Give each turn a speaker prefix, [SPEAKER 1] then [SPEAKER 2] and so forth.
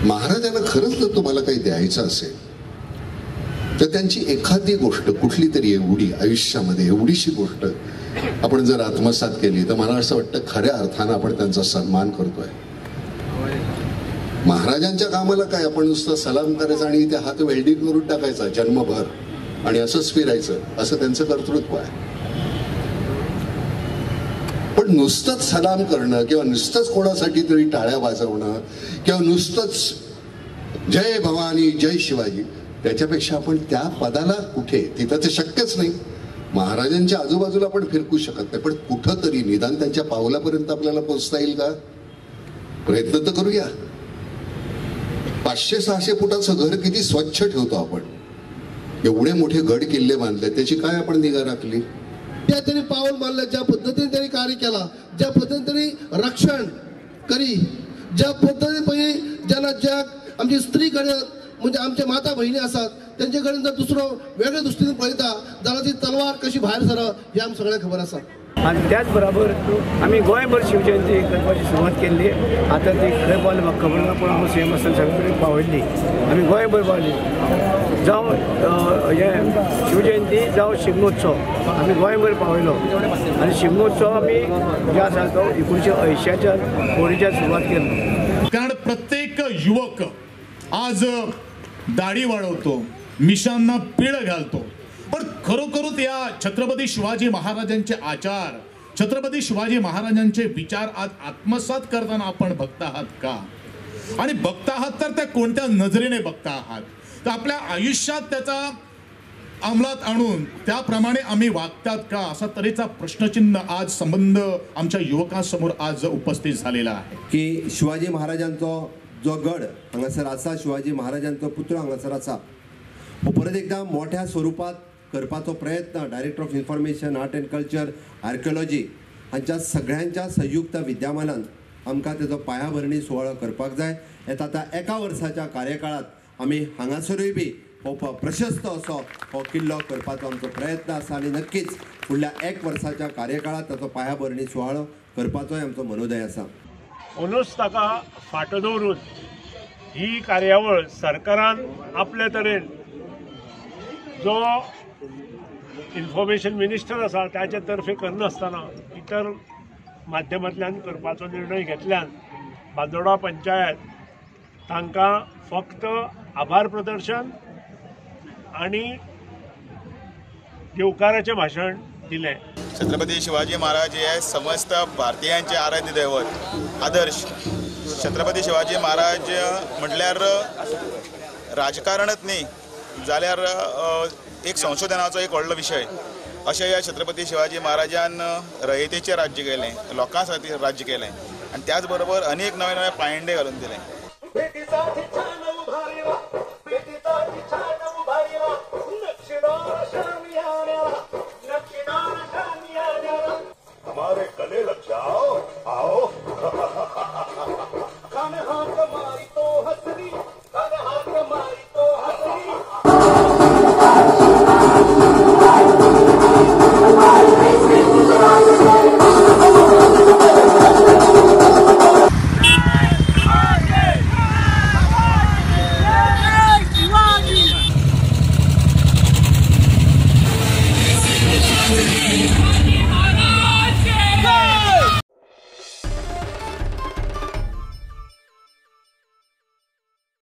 [SPEAKER 1] महाराजांना खरंच जर तुम्हाला काही द्यायचं असेल तर त्यांची एखादी गोष्ट कुठली तरी एवढी आयुष्यामध्ये एवढीशी गोष्ट आपण जर आत्मसात केली तर मला असं वाटतं खऱ्या अर्थानं आपण त्यांचा सन्मान करतोय. महाराजांच्या कामाला काय आपण नुसतं सलाम करायचा आणि ते हात वेल्डिंग करून टाकायचा जन्मभर आणि असंच फिरायचं, असं त्यांचं कर्तृत्व आहे. पण नुसतंच सलाम करणं किंवा नुसतंच कोणासाठी तरी टाळ्या वाजवणं किंवा नुसतंच जय भवानी जय शिवाजी, त्याच्यापेक्षा आपण त्या पदाला कुठे, तिथं ते शक्यच नाही. महाराजांच्या आजूबाजूला आपण फिरकू शकत नाही, पण कुठंतरी निदान त्यांच्या पावलापर्यंत आपल्याला पोहोचता येईल का? प्रयत्न तर करूया. 500-600 फुटाचं घर किती स्वच्छ ठेवतो आपण, एवढे मोठे गड किल्ले बांधले, त्याची काय आपण निगा राखली?
[SPEAKER 2] त्या त्यांनी पाऊल मानलं, ज्या पद्धतीने त्यांनी कार्य केला, ज्या पद्धतीने त्यांनी रक्षण करी, ज्या पद्धतीने ज्याला ज्या आमची स्त्रीकडे म्हणजे आमच्या माता बहिणी असतात त्यांच्याकडे जर दुसरं वेगळ्या दृष्टीने पळता जाल्यार ती तलवार कशी भायर सर हे आमकां सगळ्यांक खबर आसा.
[SPEAKER 3] आणि त्याच बरोबर आम्ही गोंयभर शिवजयंती करपाची सुरवात केल्ली. आता ती खंय पावली म्हाका खबर ना, पूण आमी सीएम आसतना सगळे कडेन पावयल्ली, आमी गोंयभर पावली. जावं हे शिवजयंती जावं शिगमोत्सव आमी गोंयभर पावयलो. आनी शिगमोत्सव आमी जे आसा तो 1980च्या होळीच्या सुरवात केलो.
[SPEAKER 4] कारण प्रत्येक युवक आज दाढी वाढवतो, मिशांना पीळ घालतो, पण खरोखरच या छत्रपती शिवाजी महाराजांचे आचार, छत्रपती शिवाजी महाराजांचे विचार आज आत्मसात करताना आपण बघता आहात का? आणि बघता आहात तर त्या कोणत्या नजरेने बघता आहात? तर आपल्या आयुष्यात त्याचा अंमलात आणून त्याप्रमाणे आम्ही वागतात का, असा तऱ्हेचा प्रश्नचिन्ह आज संबंध आमच्या युवकांसमोर आज उपस्थित झालेला आहे.
[SPEAKER 5] की शिवाजी महाराजांचो जो गड हांगासर आसा, शिवाजी महाराजांचो पुत्र हांगासर आसा, हो परत एकदा मोठ्या स्वरूपात करपाचो प्रयत्न director of information art end culture archaeology हांच्या सगळ्यांच्या संयुक्त विद्यमानान आमकां तेजो पायाभरणी सुवाळो करपाक जाय. येता आता एका वर्साच्या कार्यकाळात आमी हांगासरूय बी हो प्रशस्त असो हो किल्लो करपाचो आमचो प्रयत्न आसा आणि नक्कीच फुडल्या 1 वर्साच्या कार्यकाळात ताचो पायाभरणी सुवाळो करपाचोय आमचो मनोदय आसा.
[SPEAKER 6] अंदूच ताका फाटो दवरून ही कार्यावळ सरकारान आपल्या तरेन जो इन्फॉर्मेशन मिनिस्टर आसा त्याच्या तर्फे करनासतना इतर माध्यमांतल्यान करपाचो निर्णय घेतल्यान बांदोडा पंचायत तांकां फक्त आभार प्रदर्शन आणि येवकाराचें भाशण दिलें.
[SPEAKER 7] छत्रपती शिवाजी महाराज हे समस्त भारतीयांचे आराध्य दैवत आदर्श. छत्रपती शिवाजी महाराज म्हटल्यार राजकारणच न्ही जाल्यार एक संशोधनाचो एक व्हडलो विशय. अशें ह्या छत्रपती शिवाजी महाराजान रयतेचेर राज्य केलें, लोकां खातीर राज्य केलें आणि त्याच बरोबर अनेक नवे नवे पायंडे घालून दिले.